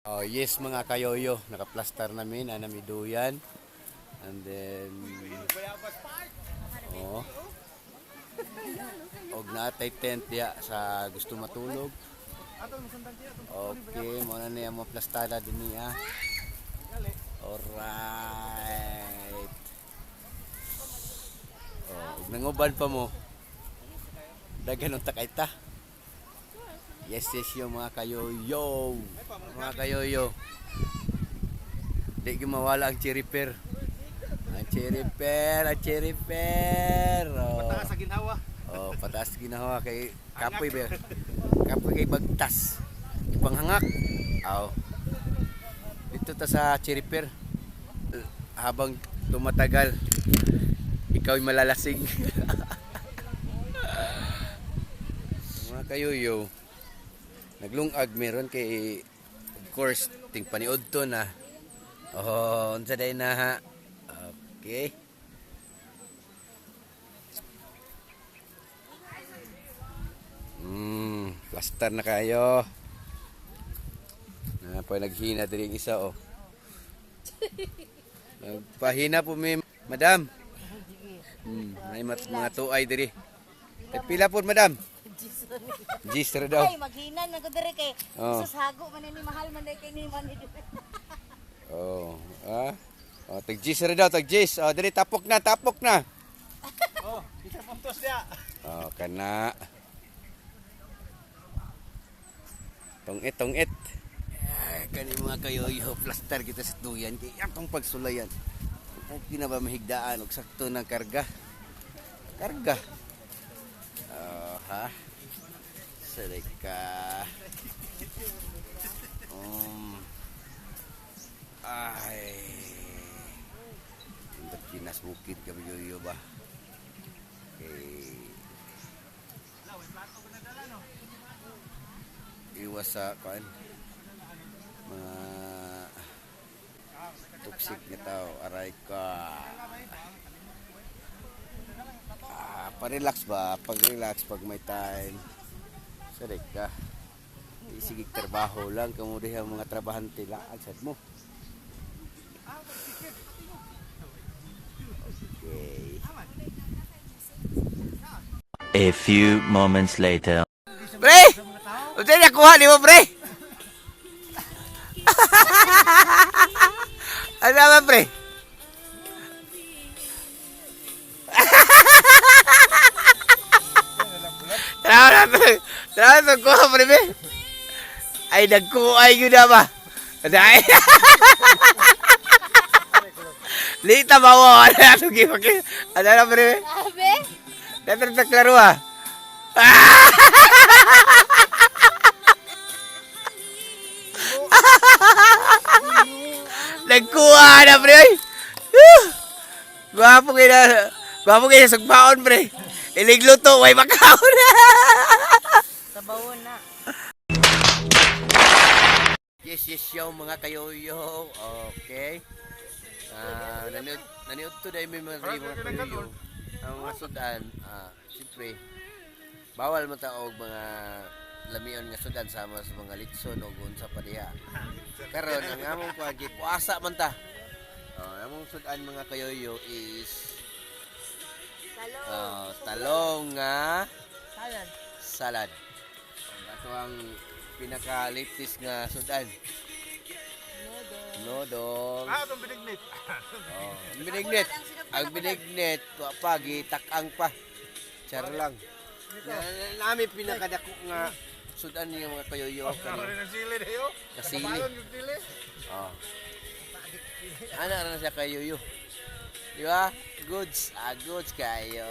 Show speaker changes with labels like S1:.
S1: Oh, yes mga kayoyo, nakaplastar namin, anamiduyan. And then oh, og natay tent diya sa gusto matulog. Okay, mo na niya mo plastada din niya. Alright. Oh, nanguban pa mo. Dagan unta kay ta. Yes, yung mga kayoyo. Mga kayoyo. Di mawala ang chiriper. Ang chiriper, ang chiriper. Oh.
S2: Pataas sa ginhawa.
S1: Oh, pataas ginawa kay kapoy ba? Kapoy kay bagtas. Ipanghangak. Aw. Dito ta sa chiriper. Habang tumatagal, ikaw ay malalasing. Mga kayoyo. Naglungag meron kay of course ting paniod to na. Oh, unsa day na ha. Okay. Plaster na kayo. Na pa naghina diri ang isa oh. Nagpahina po mi madam. May mga tuay diri. Pila po madam? Gisra daw.
S3: Ay, maghinan na ko dire kay
S1: Oh.
S3: sasago man ni mahal man day kay ni man ni.
S1: Oh, ah. Oh, tag-gisra daw, tag-gis. Oh, diri tapok na, tapok na.
S2: Oh, kita puntos dia.
S1: Oh, kana. Tong-it. Ay, kani mga kayoyo, plaster kita sa tuyan. Kaya atong pagsulayan. Okay na ba mahigdaan og sakto ng karga? Karga. Oh, ha? Sarika. Ay. Untuk kinas bukid kami yoyo ba? Okay. Iwas sa kan mga toxic na tao, aray ka. Pa-relax ba? Pag-relax pag may time. Sadik ka. Isigig trabaho lang kamo diha mga trabahante lang sad mo. Okay.
S4: A few moments later.
S1: Pre! Unsa niya kuha ni mo, pre? Ano ba, pre? Tara, kuha, pre, be. Ay, nagkuhay yun na ba? Ay, Lita ba mo? Ano na, sugi-pagi? Ano na, pre?
S3: Sabi?
S1: Nataklaro, ah. Nagkuha na, pre. Gwapo kayo sa sugbaon, pre. Iligluto, way makaon.
S3: Sabawon na.
S1: Yes, yo, mga kayoyo. Okay. Naniod to dahil may mga kayoyo. Ang mga sudan, siyempre, bawal mo taog mga lamion nga sudan sama sa mga litson o gunsa pa diha. Karon ang among pagi puasa man ta. Among sudan mga kayoyo is talong nga salad. Ato ang pinaka-latest nga sudan. Nodong.
S2: Itong binignit.
S1: Ang binignit. Ang binignit, pagi takang pa. Char lang. Nami pinakadako nga sudan niya mga kayoyo
S2: Ano rin ang sili dayo?
S1: kasili.
S2: Kabayon yung sili.
S1: Oh. Ana ra na siya kayoyo. Di ba? Goods. Goods kayo.